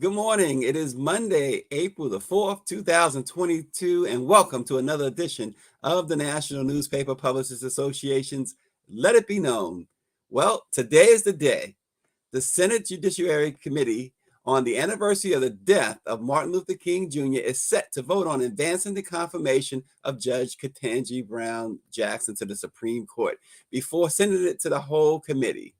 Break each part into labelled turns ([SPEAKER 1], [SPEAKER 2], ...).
[SPEAKER 1] Good morning. It is Monday, April the 4th, 2022, and welcome to another edition of the National Newspaper Publishers Association's Let It Be Known. Well, today is the day. The Senate Judiciary Committee on the anniversary of the death of Martin Luther King Jr. is set to vote on advancing the confirmation of Judge Ketanji Brown Jackson to the Supreme Court before sending it to the whole committee.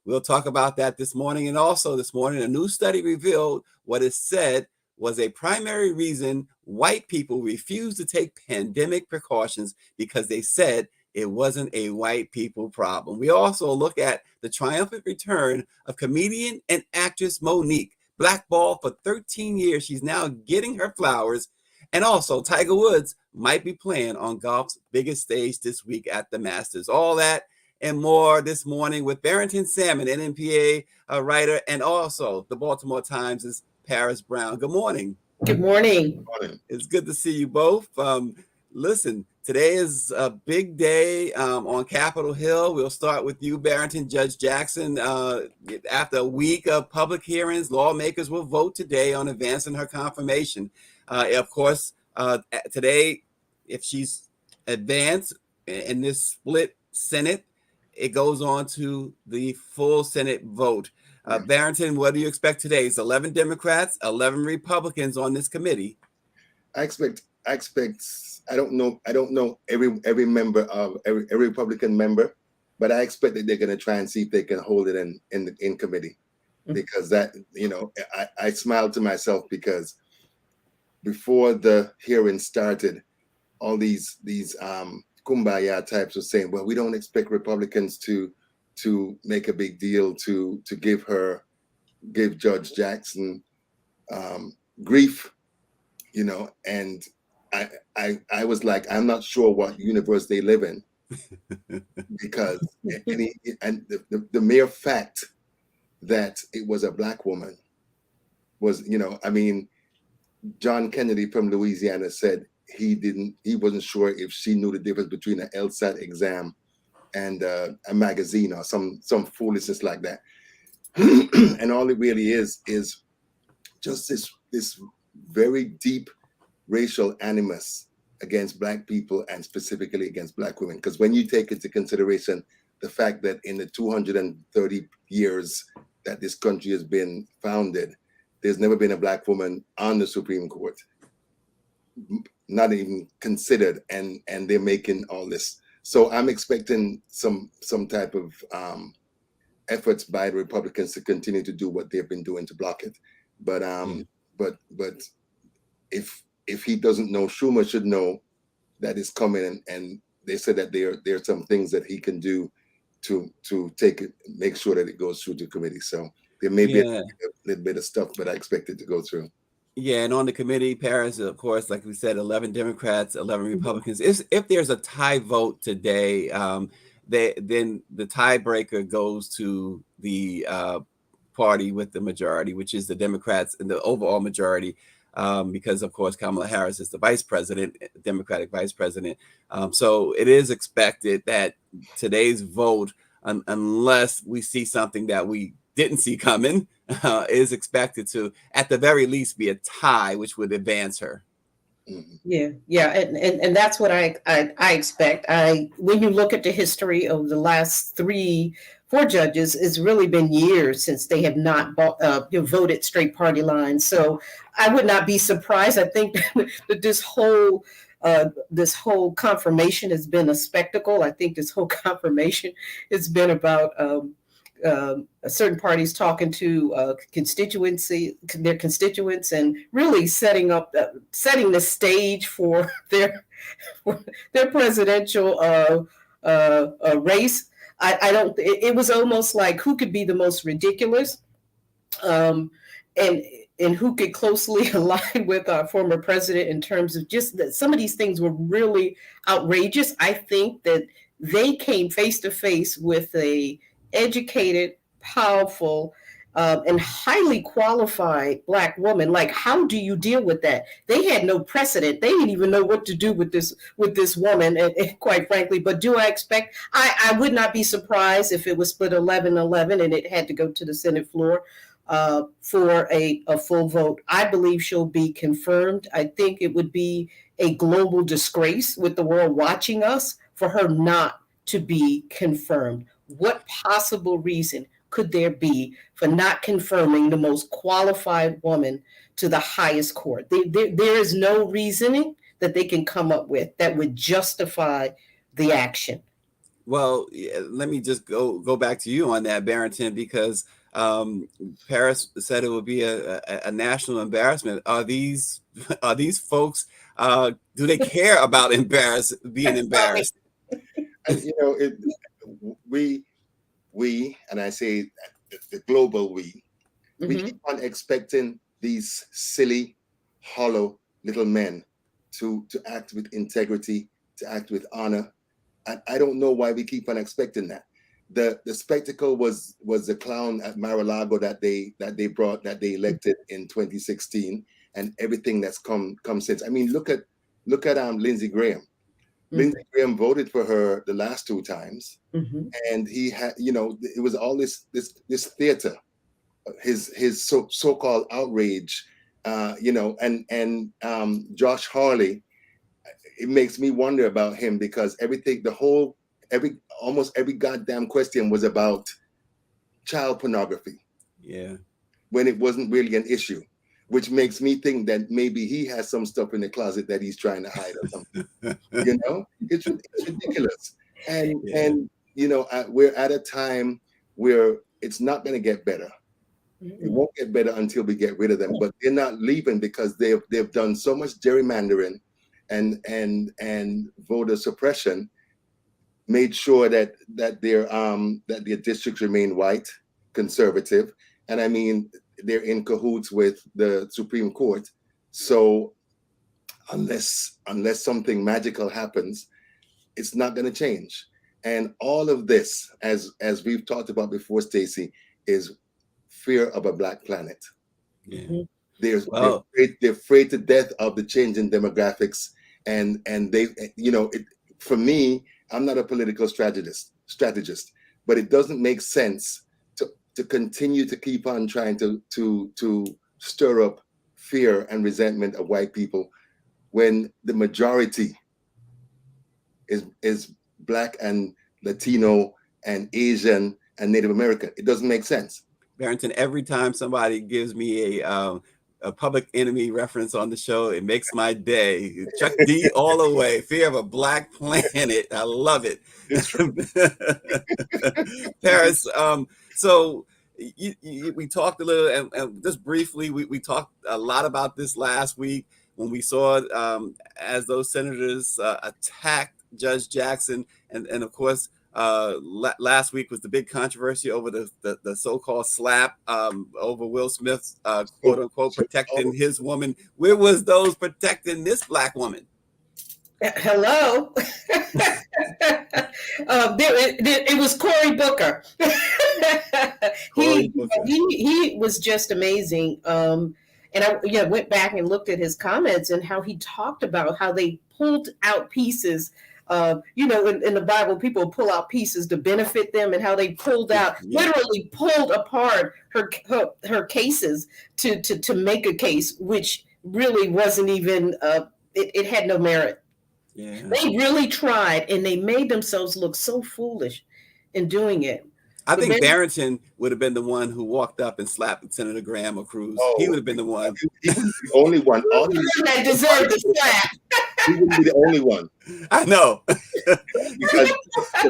[SPEAKER 1] We'll talk about that this morning. And also this morning, a new study revealed what is said was a primary reason white people refused to take pandemic precautions because they said it wasn't a white people problem. We also look at the triumphant return of comedian and actress Monique, blackballed for 13 years. She's now getting her flowers. And also, Tiger Woods might be playing on golf's biggest stage this week at the Masters. All that and more this morning with Barrington Salmon, NMPA writer, and also the Baltimore Times' Paris Brown. Good morning.
[SPEAKER 2] Good morning.
[SPEAKER 1] It's good to see you both. Listen, today is a big day on Capitol Hill. We'll start with you, Barrington. Judge Jackson, after a week of public hearings, lawmakers will vote today on advancing her confirmation. Of course, today, if she's advanced in this split Senate, it goes on to the full Senate vote. Barrington, what do you expect today? It's 11 Democrats, 11 Republicans on this committee.
[SPEAKER 3] I expect. I don't know every member of every Republican member, but I expect that they're going to try and see if they can hold it in committee, because that I smiled to myself because before the hearing started, all these kumbaya types were saying, well, we don't expect Republicans to make a big deal to give Judge Jackson grief, and I was like, I'm not sure what universe they live in, because the mere fact that it was a black woman was, John Kennedy from Louisiana said he wasn't sure if she knew the difference between an LSAT exam and a magazine or some foolishness like that. And all it really is just this very deep racial animus against black people, and specifically against black women. Because when you take into consideration the fact that in the 230 years that this country has been founded, there's never been a black woman on the Supreme Court, not even considered, and they're making all this. So I'm expecting some type of efforts by the Republicans to continue to do what they've been doing to block it. But if he doesn't know, Schumer should know that it's coming, and they said that there are some things that he can do to take it, make sure that it goes through the committee. So there may be a little bit of stuff, but I expect it to go through.
[SPEAKER 1] Yeah, and on the committee, Paris, of course, like we said, 11 Democrats, 11 Republicans. If there's a tie vote today, then the tiebreaker goes to the party with the majority, which is the Democrats and the overall majority, because, of course, Kamala Harris is the vice president, Democratic vice president. So it is expected that today's vote, unless we see something that we didn't see coming, is expected to, at the very least, be a tie, which would advance her.
[SPEAKER 2] Yeah, and that's what I expect. When you look at the history of the last 4 judges, it's really been years since they have not voted straight party lines. So I would not be surprised. I think that this whole confirmation has been a spectacle. I think this whole confirmation has been about certain parties talking to their constituents, and really setting the stage for their presidential race. It was almost like who could be the most ridiculous, and who could closely align with our former president in terms of just that some of these things were really outrageous. I think that they came face to face with a educated, powerful, and highly qualified Black woman. Like, how do you deal with that? They had no precedent. They didn't even know what to do with this woman, and quite frankly. But do I expect? I would not be surprised if it was split 11-11 and it had to go to the Senate floor. for a full vote. I believe she'll be confirmed. I think it would be a global disgrace with the world watching us for her not to be confirmed. What possible reason could there be for not confirming the most qualified woman to the highest court? There is no reasoning that they can come up with that would justify the action.
[SPEAKER 1] Well, let me just go back to you on that, Barrington, because Paris said it would be a national embarrassment. Are these folks? Do they care about being embarrassed?
[SPEAKER 3] And, you know, we, and I say the global we keep on expecting these silly, hollow little men to act with integrity, to act with honor. And I don't know why we keep on expecting that. The spectacle was the clown at Mar-a-Lago that they elected in 2016, and everything that's come since. I mean, look at Lindsey Graham. Lindsey Graham voted for her the last 2 times, and he had, you know, it was all this theater, his so-called outrage, you know, and Josh Hawley. It makes me wonder about him because almost every goddamn question was about child pornography.
[SPEAKER 1] Yeah.
[SPEAKER 3] When it wasn't really an issue, which makes me think that maybe he has some stuff in the closet that he's trying to hide or something. You know, it's ridiculous. And you know, we're at a time where it's not going to get better. It won't get better until we get rid of them. But they're not leaving because they've done so much gerrymandering and voter suppression, made sure that their districts remain white, conservative, and I mean they're in cahoots with the Supreme Court. So unless something magical happens, it's not going to change. And all of this, as we've talked about before, Stacey, is fear of a black planet.
[SPEAKER 1] Yeah.
[SPEAKER 3] They're afraid to death of the change in demographics, and they, you know, for me, I'm not a political strategist, but it doesn't make sense to continue to keep on trying to stir up fear and resentment of white people when the majority is Black and Latino and Asian and Native American. It doesn't make sense.
[SPEAKER 1] Barrington, every time somebody gives me a Public Enemy reference on the show, it makes my day. Chuck D all the way. Fear of a Black Planet. I love it. Paris, so we talked a little, and just briefly, we talked a lot about this last week when we saw as those senators attacked Judge Jackson, and of course, last week was the big controversy over the so-called slap over Will Smith's quote unquote protecting his woman. Where was those protecting this Black woman?
[SPEAKER 2] Hello. It was Cory Booker. He was just amazing. And I went back and looked at his comments and how he talked about how they pulled out pieces. You know, in the Bible, people pull out pieces to benefit them, and how they literally pulled apart her cases to make a case, which really wasn't even, it had no merit. Yeah. They really tried, and they made themselves look so foolish in doing it.
[SPEAKER 1] I think Barrington would have been the one who walked up and slapped Senator Graham or Cruz. He would have been the one.
[SPEAKER 3] He was the only one.
[SPEAKER 2] That deserved the slap.
[SPEAKER 3] He would be the only one.
[SPEAKER 1] I know.
[SPEAKER 3] Because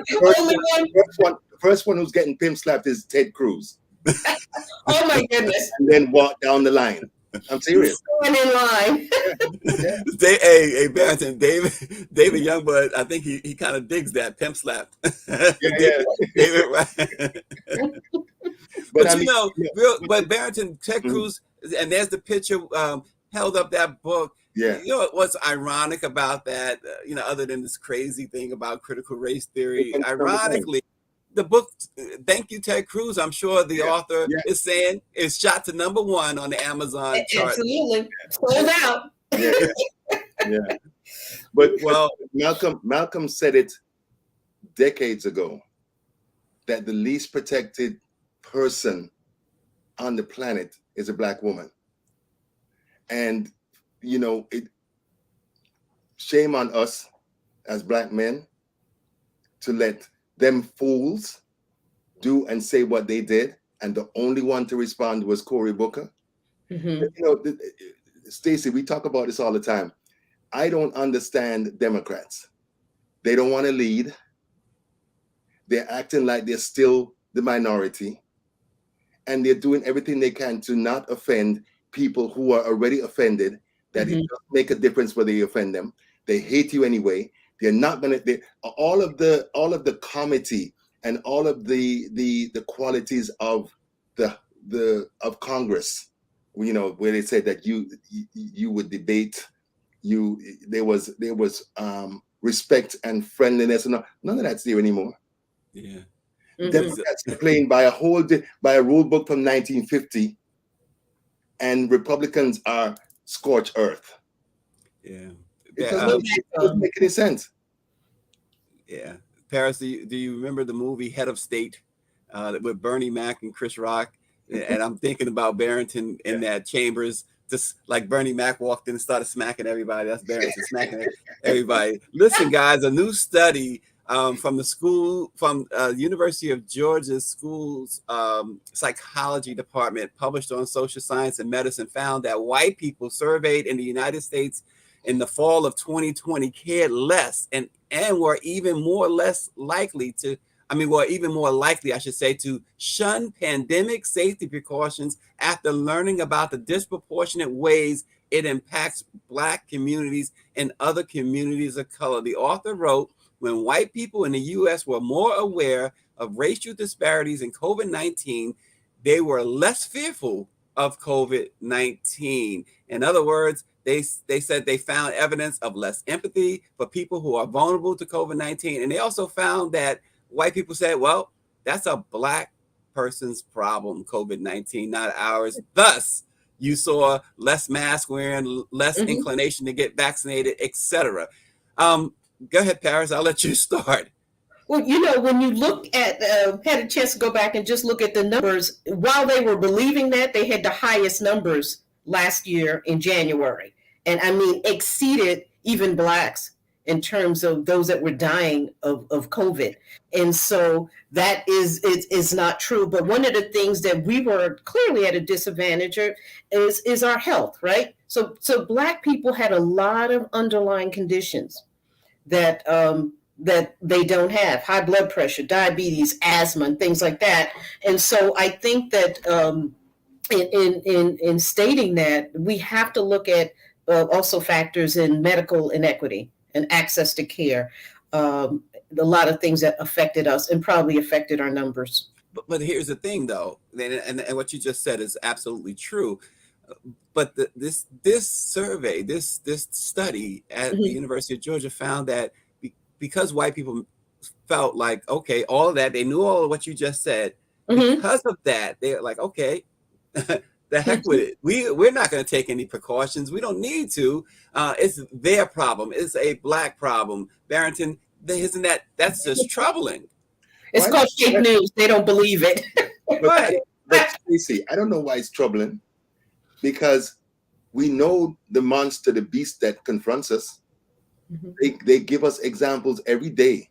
[SPEAKER 3] the first one who's getting pimp slapped is Ted Cruz.
[SPEAKER 2] Oh my goodness.
[SPEAKER 3] And then walk down the line. I'm serious.
[SPEAKER 2] Going in line.
[SPEAKER 1] Hey, Barrington, David Youngblood, I think he kind of digs that pimp slap. David, right? But Barrington, Ted Cruz, and there's the picture held up that book.
[SPEAKER 3] Yeah.
[SPEAKER 1] You know what's ironic about that? Other than this crazy thing about critical race theory, ironically, the book, thank you, Ted Cruz, I'm sure the author is saying is shot to #1 on the Amazon chart.
[SPEAKER 2] Absolutely. Sold out.
[SPEAKER 3] Yeah. But Malcolm said it decades ago that the least protected person on the planet is a Black woman. And, shame on us as Black men to let them fools do and say what they did. And the only one to respond was Cory Booker. Stacey, we talk about this all the time. I don't understand Democrats. They don't want to lead. They're acting like they're still the minority. And they're doing everything they can to not offend people who are already offended, that it doesn't make a difference whether you offend them. They hate you anyway. They're not going to, all of the comity and all of the qualities of of Congress, where they said that you would debate, there was respect and friendliness, and none of that's there anymore.
[SPEAKER 1] Yeah.
[SPEAKER 3] Democrats are playing by a rule book from 1950, and Republicans are scorched earth.
[SPEAKER 1] Yeah.
[SPEAKER 3] It doesn't make any sense.
[SPEAKER 1] Yeah. Paris, do you remember the movie Head of State with Bernie Mac and Chris Rock? And I'm thinking about Barrington in that chambers, just like Bernie Mac walked in and started smacking everybody. That's Barrington smacking everybody. Listen, guys, a new study from the University of Georgia School's psychology department, published on Social Science and Medicine, found that white people surveyed in the United States in the fall of 2020 cared less and were even more likely, I should say, to shun pandemic safety precautions after learning about the disproportionate ways it impacts Black communities and other communities of color. The author wrote, when white people in the U.S. were more aware of racial disparities in COVID-19, they were less fearful of COVID-19. In other words, they said they found evidence of less empathy for people who are vulnerable to COVID-19. And they also found that white people said, well, that's a Black person's problem, COVID-19, not ours. Thus, you saw less mask wearing, less inclination to get vaccinated, etc. Go ahead, Paris. I'll let you start.
[SPEAKER 2] Well, when you look at, had a chance to go back and just look at the numbers, while they were believing that, they had the highest numbers last year in January. And I mean, exceeded even Blacks in terms of those that were dying of COVID. And so that is not true. But one of the things that we were clearly at a disadvantage is our health, right? So Black people had a lot of underlying conditions that they don't have: high blood pressure, diabetes, asthma, and things like that. And so I think that in stating that, we have to look at also factors in medical inequity and access to care. A lot of things that affected us and probably affected our numbers.
[SPEAKER 1] But here's the thing, though, and what you just said is absolutely true. But this survey, this study at the University of Georgia found that because white people felt like, okay, all of that, they knew all of what you just said. Because of that, they're like, okay, the heck with it. We're not going to take any precautions. We don't need to. It's their problem. It's a Black problem. Barrington, that's just troubling.
[SPEAKER 2] It's called fake news. They don't believe it.
[SPEAKER 3] But Stacey, I don't know why it's troubling, because we know the monster, the beast that confronts us. They give us examples every day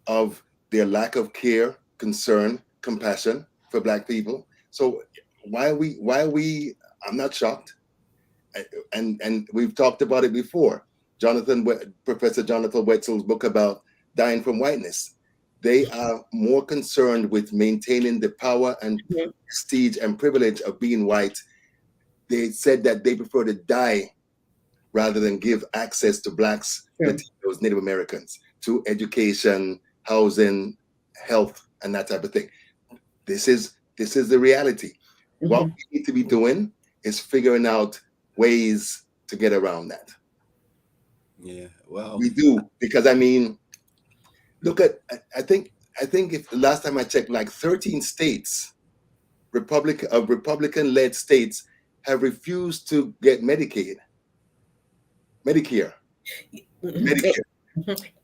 [SPEAKER 3] of their lack of care, concern, compassion for Black people. So why are we, I'm not shocked. And we've talked about it before. Professor Jonathan Wetzel's book about dying from whiteness. They are more concerned with maintaining the power and prestige and privilege of being white. They said that they prefer to die rather than give access to Blacks, Latinos, Native Americans, to education, housing, health, and that type of thing. This is the reality. What we need to be doing is figuring out ways to get around that.
[SPEAKER 1] Yeah, well,
[SPEAKER 3] we do, because I mean, look at, I think if last time I checked, like 13 states, Republican-led states, have refused to get Medicare.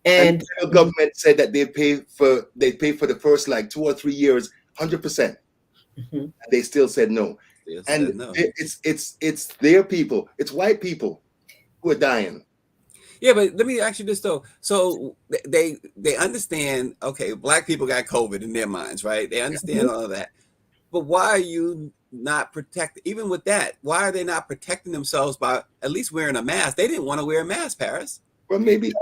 [SPEAKER 3] And the government said that they pay for the first like 2 or 3 years 100%.
[SPEAKER 2] Mhm.
[SPEAKER 3] They still said no.
[SPEAKER 1] They
[SPEAKER 3] And
[SPEAKER 1] said no.
[SPEAKER 3] it's their people. It's white people who are dying.
[SPEAKER 1] Yeah, but let me ask you this though. So they understand, okay, black people got COVID in their minds, right? They understand all of that. But why are you not protecting, even with that, why are they not protecting themselves by at least wearing a mask? They didn't want to wear a mask, Paris.
[SPEAKER 3] Well, maybe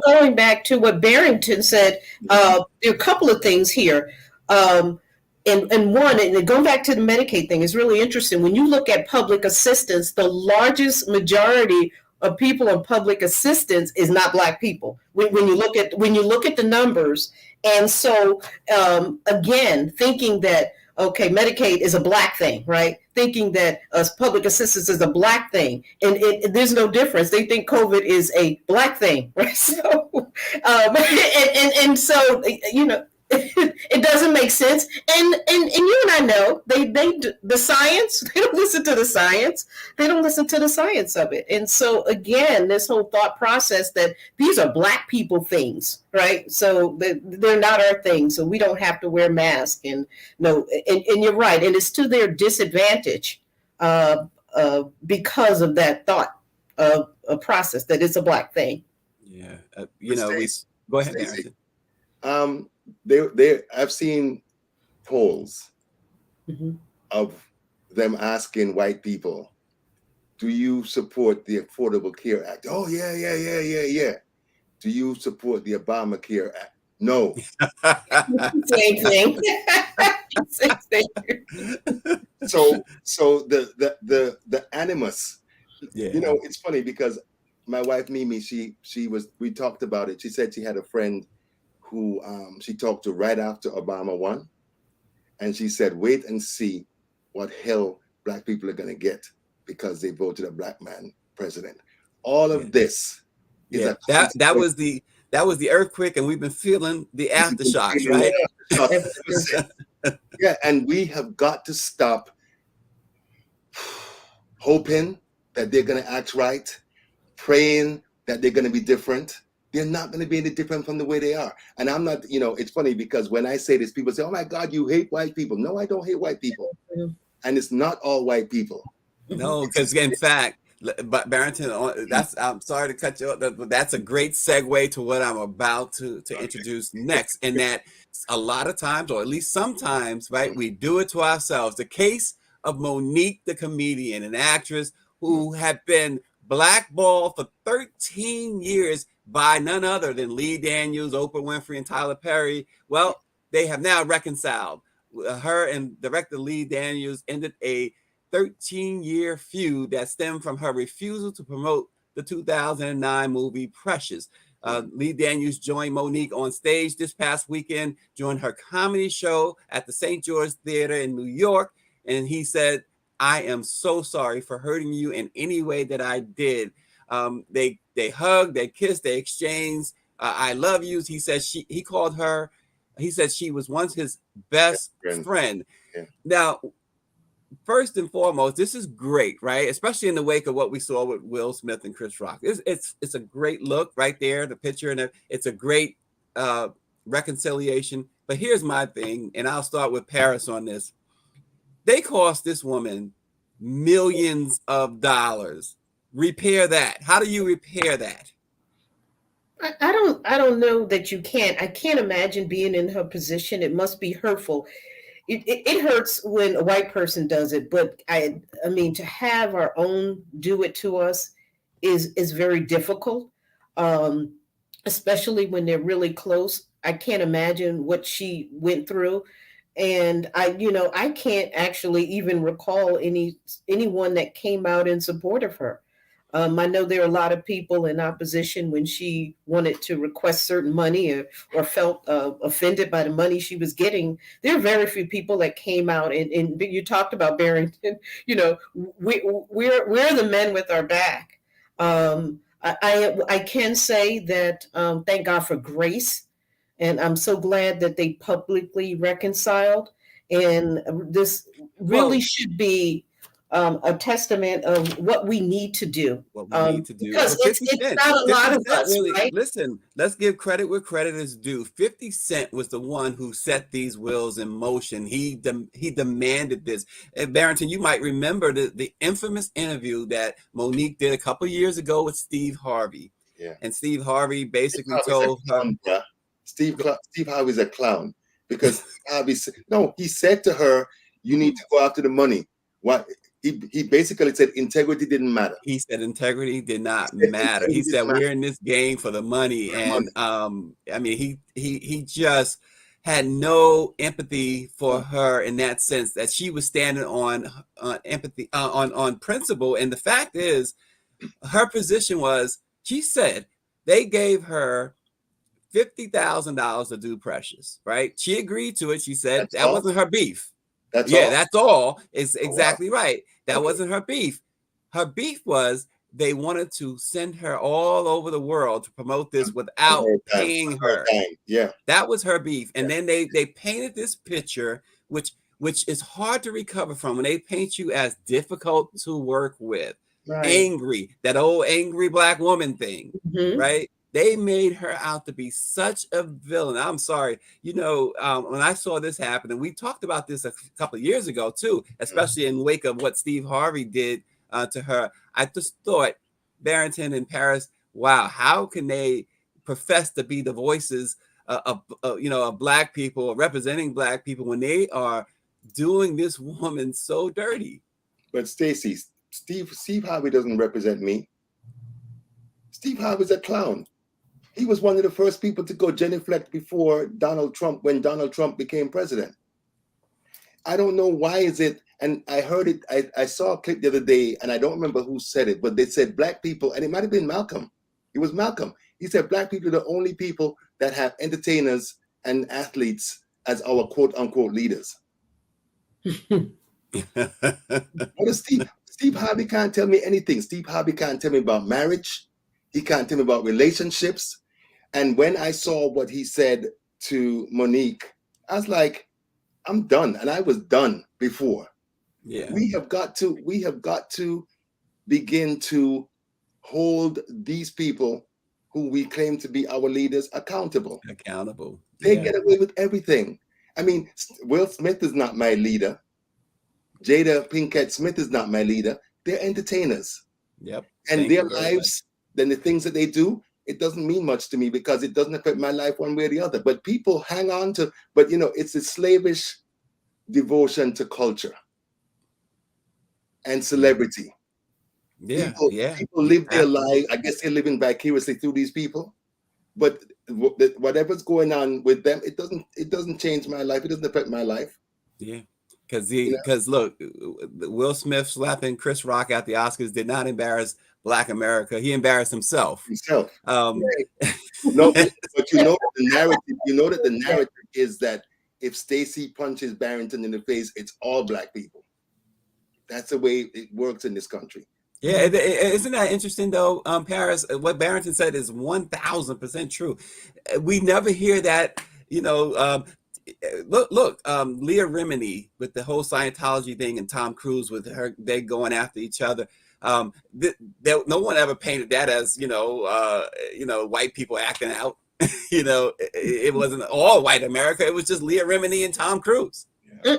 [SPEAKER 2] Going back to what Barrington said, there are a couple of things here. And one, and going back to the Medicaid thing, is really interesting. When you look at public assistance, the largest majority of people on public assistance is not Black people. When you look at the numbers, and so again, thinking that okay, Medicaid is a Black thing, right? Thinking that public assistance is a Black thing, and there's no difference. They think COVID is a Black thing, right? So, and so it doesn't make sense. And you and I know they the science. They don't listen to the science. They don't listen to the science of it. And so again, this whole thought process that these are Black people things, right? So they're not our things. So we don't have to wear masks. And no, and you're right. And it's to their disadvantage because of that thought a process that it's a Black thing.
[SPEAKER 1] Yeah, we go ahead, Barrington.
[SPEAKER 3] I've seen polls of them asking white people, do you support the Affordable Care Act? Oh, yeah. Do you support the Obamacare Act? No.
[SPEAKER 2] Same thing. Same thing.
[SPEAKER 3] So the animus,
[SPEAKER 1] yeah.
[SPEAKER 3] It's funny because my wife Mimi, we talked about it. She said she had a friend who she talked to right after Obama won. And she said, wait and see what hell Black people are going to get because they voted a Black man president. All of this is
[SPEAKER 1] that was the earthquake, and we've been feeling the aftershocks, right?
[SPEAKER 3] Yeah, and we have got to stop hoping that they're going to act right, praying that they're going to be different. They're not going to be any different from the way they are. And I'm not, it's funny because when I say this, people say, oh my God, you hate white people. No, I don't hate white people. And it's not all white people.
[SPEAKER 1] No, because in fact, but Barrington, I'm sorry to cut you off, but that's a great segue to what I'm about to introduce next. And that a lot of times, or at least sometimes, right, we do it to ourselves. The case of Monique, the comedian and actress who had been blackballed for 13 years by none other than Lee Daniels, Oprah Winfrey, and Tyler Perry. Well, they have now reconciled. Her and director Lee Daniels ended a 13-year feud that stemmed from her refusal to promote the 2009 movie Precious. Lee Daniels joined Monique on stage this past weekend during her comedy show at the St. George Theater in New York. And he said, I am so sorry for hurting you in any way that I did. They hugged, they kissed, they exchanged I love yous. He said he called her, he said she was once his best friend.
[SPEAKER 3] Yeah.
[SPEAKER 1] Now, first and foremost, this is great, right? Especially in the wake of what we saw with Will Smith and Chris Rock. It's a great look right there, the picture, and it's a great reconciliation. But here's my thing, and I'll start with Paris on this. They cost this woman millions of dollars. Repair that. How do you repair that?
[SPEAKER 2] I don't know that you can't. I can't imagine being in her position. It must be hurtful. It hurts when a white person does it, but I mean, to have our own do it to us is very difficult, especially when they're really close. I can't imagine what she went through. And I can't actually even recall anyone that came out in support of her. I know there are a lot of people in opposition when she wanted to request certain money or felt offended by the money she was getting. There are very few people that came out, and you talked about Barrington. We're the men with our back. I can say that thank God for grace. And I'm so glad that they publicly reconciled. And this really should be a testament of what we need to do.
[SPEAKER 1] What we need to do.
[SPEAKER 2] Because
[SPEAKER 1] But 50
[SPEAKER 2] it's
[SPEAKER 1] Cent,
[SPEAKER 2] not a
[SPEAKER 1] 50
[SPEAKER 2] lot of
[SPEAKER 1] Cent
[SPEAKER 2] us,
[SPEAKER 1] really,
[SPEAKER 2] right?
[SPEAKER 1] listen, let's give credit where credit is due. 50 Cent was the one who set these wheels in motion. He demanded this. And Barrington, you might remember the infamous interview that Monique did a couple years ago with Steve Harvey.
[SPEAKER 3] Yeah.
[SPEAKER 1] And Steve Harvey basically told her,
[SPEAKER 3] Steve Harvey's a clown, because Harvey he said to her, you need to go after the money. What he basically said, integrity didn't matter.
[SPEAKER 1] He said integrity did not matter. He said we're in this game for the money. And I mean, he just had no empathy for her in that sense, that she was standing on empathy, on principle. And the fact is, her position was, she said they gave her $50,000 to do Precious, right? She agreed to it. She said that wasn't her beef.
[SPEAKER 3] That's all?
[SPEAKER 1] That's all. It's exactly right. That wasn't her beef. Her beef was they wanted to send her all over the world to promote this without paying her.
[SPEAKER 3] Yeah, that
[SPEAKER 1] was her beef. And then they painted this picture, which is hard to recover from, when they paint you as difficult to work with, angry, that old angry black woman thing, right? They made her out to be such a villain. I'm sorry. You know, when I saw this happen, and we talked about this a couple of years ago too, especially in wake of what Steve Harvey did to her, I just thought, Barrington and Paris, wow, how can they profess to be the voices of black people, representing black people, when they are doing this woman so dirty?
[SPEAKER 3] But Stacey, Steve Harvey doesn't represent me. Steve Harvey's a clown. He was one of the first people to go genuflect before Donald Trump, when Donald Trump became president. I don't know why is it, and I heard it, I saw a clip the other day, and I don't remember who said it, but they said black people, and it might have been Malcolm. It was Malcolm. He said black people are the only people that have entertainers and athletes as our quote unquote leaders. What is Steve Harvey can't tell me anything. Steve Harvey can't tell me about marriage. He can't tell me about relationships. And when I saw what he said to Monique, I was like, I'm done. And I was done before.
[SPEAKER 1] Yeah.
[SPEAKER 3] We have got to begin to hold these people who we claim to be our leaders accountable. They get away with everything. I mean, Will Smith is not my leader. Jada Pinkett Smith is not my leader. They're entertainers.
[SPEAKER 1] Yep.
[SPEAKER 3] And their lives, then the things that they do, it doesn't mean much to me, because it doesn't affect my life one way or the other. But people hang on to, but it's a slavish devotion to culture and celebrity. People live their life. I guess they're living vicariously through these people. But whatever's going on with them, it doesn't change my life. It doesn't affect my life.
[SPEAKER 1] Yeah. Because look, Will Smith slapping Chris Rock at the Oscars did not embarrass Black America. He embarrassed himself.
[SPEAKER 3] No, but the narrative is that if Stacey punches Barrington in the face, it's all black people. That's the way it works in this country.
[SPEAKER 1] Yeah, isn't that interesting though, Paris? What Barrington said is 1,000% true. We never hear that, Look, Leah Remini with the whole Scientology thing, and Tom Cruise with her, they going after each other. No one ever painted that as white people acting out. It wasn't all white America. It was just Leah Remini and Tom Cruise.
[SPEAKER 2] Yeah.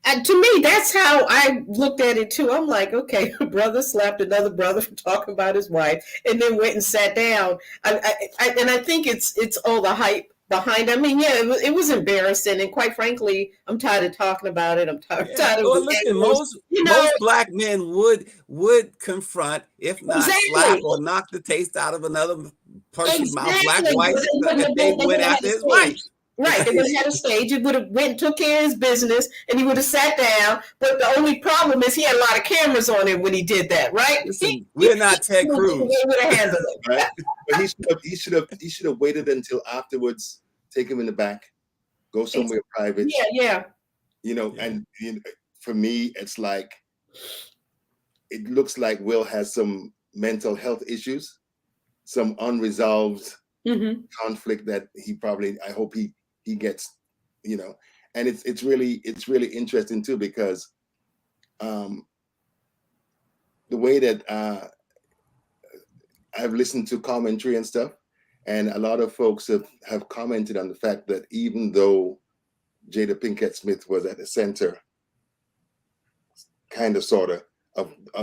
[SPEAKER 2] And to me, that's how I looked at it too. I'm like, okay, a brother slapped another brother for talking about his wife, and then went and sat down. And I think it's all the hype behind. I mean, yeah, it was embarrassing, and quite frankly, I'm tired of talking about it. I'm tired of.
[SPEAKER 1] Well, listen, most black men would confront, if not slap or knock the taste out of another person's mouth, black, white, if they went after his wife.
[SPEAKER 2] Right, they would have had a stage. He would have went and took care of his business, and he would have sat down. But the only problem is he had a lot of cameras on him when he did that. Right?
[SPEAKER 1] Listen, we're not Ted Cruz.
[SPEAKER 2] He would have handled it.
[SPEAKER 3] Right? But he should have waited until afterwards. Take him in the back, go somewhere private.
[SPEAKER 2] Yeah.
[SPEAKER 3] And for me, it's like, it looks like Will has some mental health issues, some unresolved conflict that he probably, I hope he gets, and it's really interesting too, because the way that I've listened to commentary and stuff, and a lot of folks have commented on the fact that even though Jada Pinkett Smith was at the center, kind of, sort of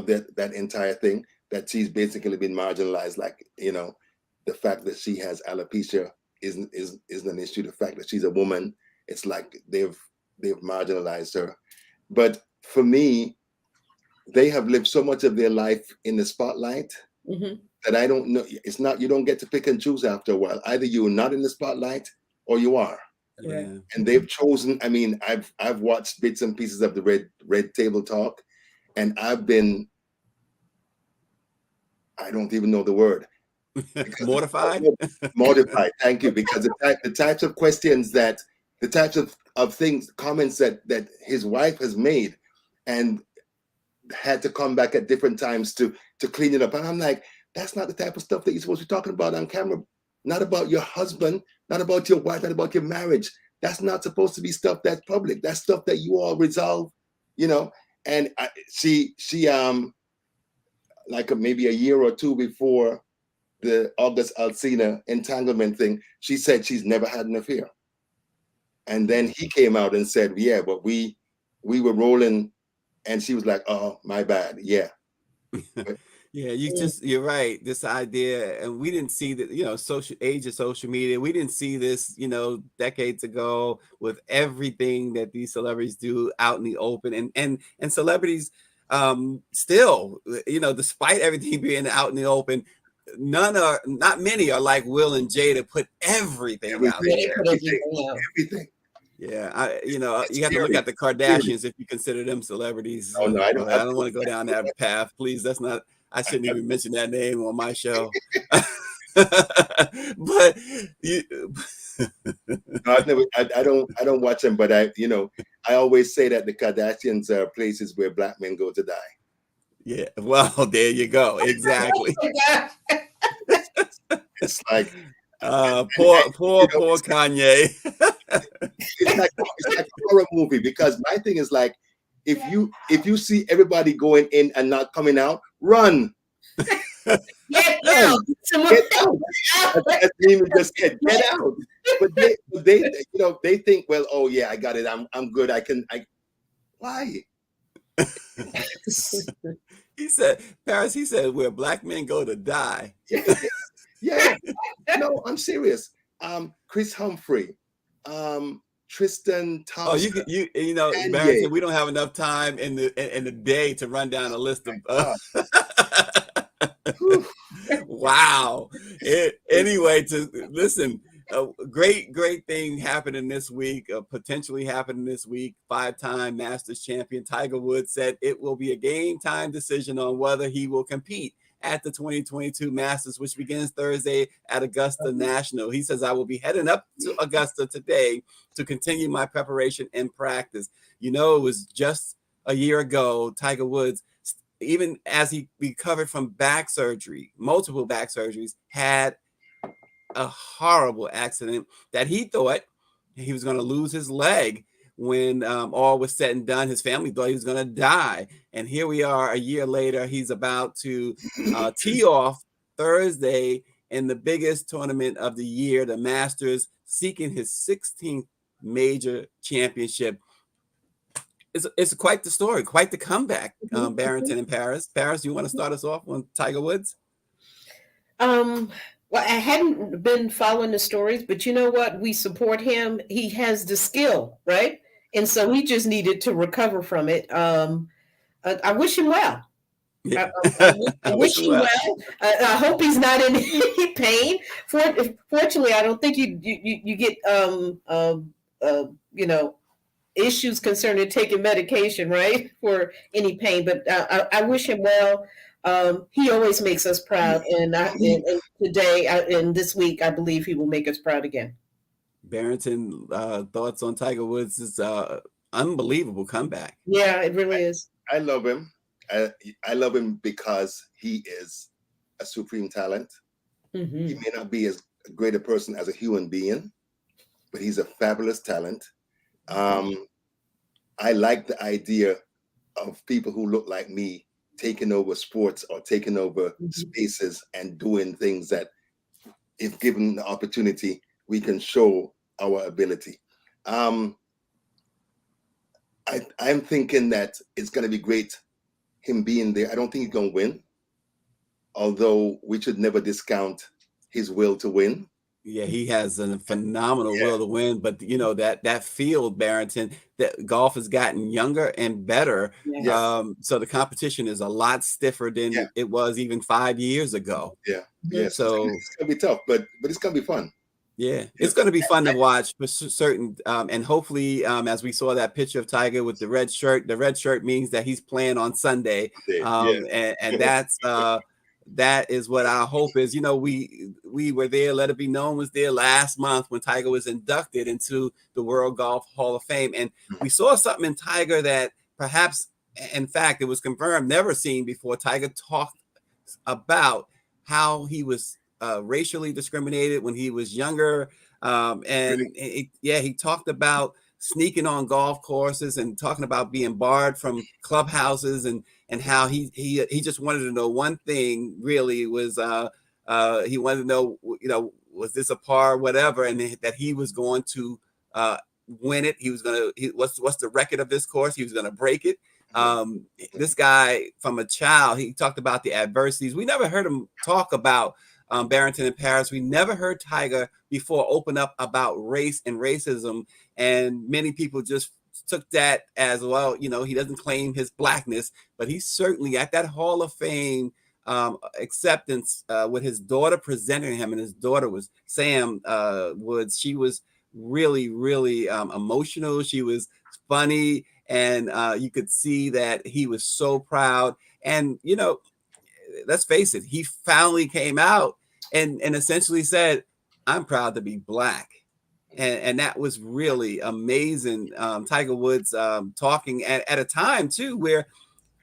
[SPEAKER 3] that entire thing, that she's basically been marginalized. Like, you know, the fact that she has alopecia isn't an issue. The fact that she's a woman, it's like they've marginalized her. But for me, they have lived so much of their life in the spotlight that I don't know. It's not, you don't get to pick and choose after a while. Either you're not in the spotlight or you are.
[SPEAKER 1] Yeah.
[SPEAKER 3] And they've chosen, I mean, I've watched bits and pieces of the Red Table Talk, and I've been, I don't even know the word.
[SPEAKER 1] Mortified?
[SPEAKER 3] Mortified, thank you. Because the types of questions that, the types of things, comments that his wife has made and had to come back at different times to clean it up. And I'm like, that's not the type of stuff that you're supposed to be talking about on camera. Not about your husband, not about your wife, not about your marriage. That's not supposed to be stuff that's public. That's stuff that you all resolve, you know. And she like maybe a year or two before the August Alsina entanglement thing, she said she's never had an affair. And then he came out and said, yeah, but we were rolling. And she was like, oh, my bad. Yeah.
[SPEAKER 1] Yeah, you're right. This idea, and we didn't see that, you know, age of social media. We didn't see this, you know, decades ago with everything that these celebrities do out in the open, and celebrities still, you know, despite everything being out in the open, not many are like Will and Jada, put everything out there.
[SPEAKER 3] Everything.
[SPEAKER 1] Yeah, you know, you have to look at the Kardashians if you consider them celebrities.
[SPEAKER 3] Oh no, I don't
[SPEAKER 1] want to go down that path, please. That's not. I shouldn't even mention that name on my show. But
[SPEAKER 3] no, I don't watch them, but I always say that the Kardashians are places where black men go to die.
[SPEAKER 1] Yeah, well, there you go. Exactly.
[SPEAKER 3] It's like
[SPEAKER 1] poor Kanye.
[SPEAKER 3] It's like a horror movie, because my thing is like, if you see everybody going in and not coming out, run.
[SPEAKER 2] Get out.
[SPEAKER 3] Get out. As Neiman just said, get out. But they you know, they think, well, oh yeah, I got it. I'm good. Why?
[SPEAKER 1] He said, Paris, he said, where black men go to die.
[SPEAKER 3] Yeah. No, I'm serious. Chris Humphrey, Tristan Thompson.
[SPEAKER 1] Oh, you know, Barrington, we don't have enough time in the day to run down a list of. Wow. Anyway, to listen, a great thing happening this week, potentially happening this week. 5-time Masters champion Tiger Woods said it will be a game time decision on whether he will compete at the 2022 Masters, which begins Thursday at Augusta National. He says, I will be heading up to Augusta today to continue my preparation and practice. You know, it was just a year ago, Tiger Woods, even as he recovered from back surgery, multiple back surgeries, had a horrible accident that he thought he was going to lose his leg. When all was said and done, his family thought he was going to die. And here we are a year later. He's about to tee off Thursday in the biggest tournament of the year, the Masters, seeking his 16th major championship. It's quite the story, quite the comeback, Barrington and Paris. Paris, you want to start us off on Tiger Woods?
[SPEAKER 2] Well, I hadn't been following the stories, but you know what? We support him. He has the skill, right? And so he just needed to recover from it. I wish him well.
[SPEAKER 1] Yeah.
[SPEAKER 2] I wish him well. I hope he's not in any pain. Fortunately, I don't think you get you know, issues concerning taking medication, right, for any pain. But I wish him well. He always makes us proud, and today and this week, I believe he will make us proud again.
[SPEAKER 1] Barrington, thoughts on Tiger Woods' unbelievable comeback?
[SPEAKER 2] Yeah, it really is.
[SPEAKER 3] I love him. I love him because he is a supreme talent.
[SPEAKER 2] Mm-hmm.
[SPEAKER 3] He may not be as great a person as a human being, but he's a fabulous talent. I like the idea of people who look like me taking over sports or taking over spaces and doing things that, if given the opportunity, we can show our ability. I'm thinking that it's going to be great, him being there. I don't think he's going to win, although we should never discount his will to win.
[SPEAKER 1] Yeah, he has a phenomenal will to win, but you know that field, Barrington, that golf has gotten younger and better.
[SPEAKER 2] Yes.
[SPEAKER 1] So the competition is a lot stiffer than it was even 5 years ago.
[SPEAKER 3] Yeah.
[SPEAKER 1] So
[SPEAKER 3] it's gonna be tough, but it's gonna be fun.
[SPEAKER 1] Yeah, it's going to be fun to watch for certain. And hopefully, as we saw that picture of Tiger with the red shirt means that he's playing on Sunday. And that's that is what our hope is. You know, we were there. Let It Be Known was there last month when Tiger was inducted into the World Golf Hall of Fame. And we saw something in Tiger that perhaps, in fact, it was confirmed, never seen before. Tiger talked about how he was racially discriminated when he was younger. He talked about sneaking on golf courses and talking about being barred from clubhouses and how he just wanted to know one thing really was he wanted to know, you know, was this a par, whatever, and that he was going to win it. He was going to, what's the record of this course? He was going to break it. This guy from a child, he talked about the adversities. We never heard him talk about Barrington in Paris. We never heard Tiger before open up about race and racism, and many people just took that as, well, you know, he doesn't claim his blackness, but he's certainly at that Hall of Fame acceptance with his daughter presenting him, and his daughter was Sam Woods. She was really, really emotional. She was funny, and you could see that he was so proud. And, you know, let's face it, he finally came out and essentially said, I'm proud to be black. And that was really amazing. Tiger Woods talking at a time, too, where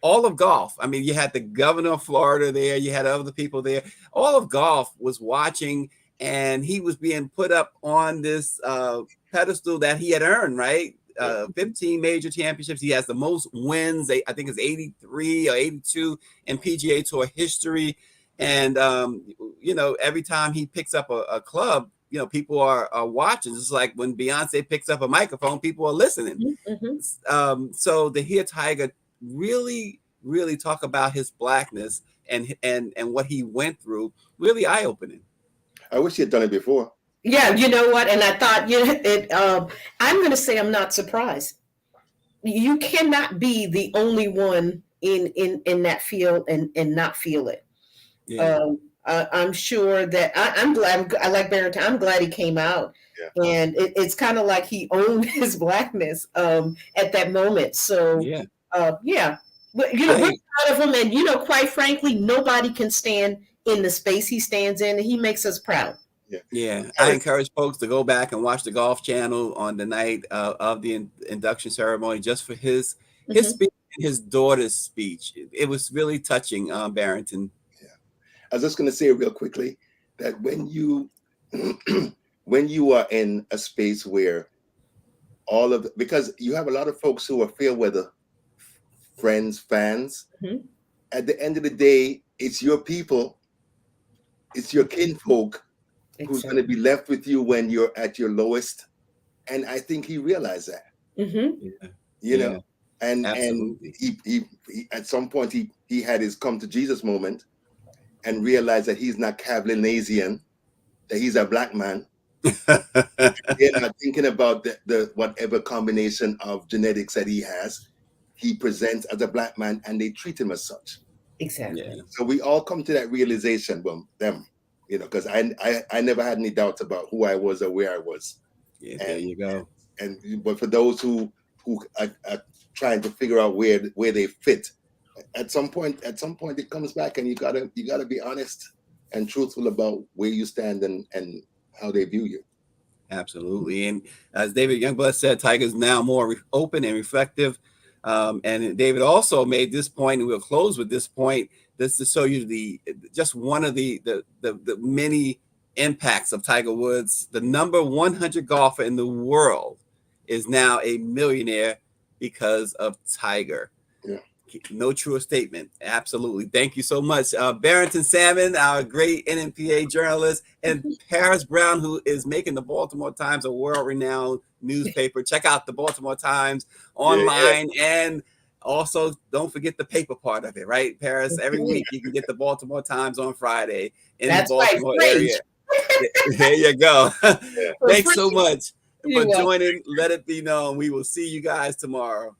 [SPEAKER 1] all of golf, I mean, you had the governor of Florida there, you had other people there, all of golf was watching, and he was being put up on this pedestal that he had earned, right? 15 major championships. He has the most wins. I think it's 83 or 82 in PGA Tour history. And, you know, every time he picks up a club, you know, people are watching. It's like when Beyonce picks up a microphone, people are listening. So to hear Tiger really, really talk about his blackness and what he went through, really eye-opening.
[SPEAKER 3] I wish he had done it before.
[SPEAKER 2] Yeah, you know what? And I thought, I'm going to say I'm not surprised. You cannot be the only one in that field and not feel it. Yeah. I'm sure that I'm glad. I like Barrington. I'm glad he came out, and it's kind of like he owned his blackness at that moment. So but you know, we're proud of him, and you know, quite frankly, nobody can stand in the space he stands in, and he makes us proud.
[SPEAKER 1] Yeah, I encourage folks to go back and watch the Golf Channel on the night of the induction ceremony, just for his speech and his daughter's speech. It was really touching, Barrington.
[SPEAKER 3] Yeah, I was just going to say real quickly that when you when you are in a space where because you have a lot of folks who are fair weather friends, fans. At the end of the day, it's your people, it's your kinfolk who's going to be left with you when you're at your lowest. And I think he realized that, you know, and he at some point he had his come to Jesus moment and realized that he's not Cavlinasian, that he's a black man. They're not thinking about the whatever combination of genetics that he has. He presents as a black man, and they treat him as such.
[SPEAKER 2] Exactly.
[SPEAKER 3] Yeah. So we all come to that realization, you know, because I never had any doubts about who I was or where I was.
[SPEAKER 1] Yeah, there you go.
[SPEAKER 3] But for those who are trying to figure out where they fit, at some point it comes back, and you gotta be honest and truthful about where you stand and how they view you.
[SPEAKER 1] Absolutely. And as David Youngblood said, Tiger's now more open and reflective. And David also made this point, and we'll close with this point. This to show you just one of the many impacts of Tiger Woods. The number 100 golfer in the world is now a millionaire because of Tiger. Yeah. No truer statement. Absolutely. Thank you so much. Barrington Salmon, our great NMPA journalist, and Paris Brown, who is making the Baltimore Times a world-renowned newspaper. Check out the Baltimore Times online. And also don't forget the paper part of it, right, Paris? Every week you can get the Baltimore Times on Friday in the Baltimore area. There you go. Thanks so much for joining. Let it be known. We will see you guys tomorrow.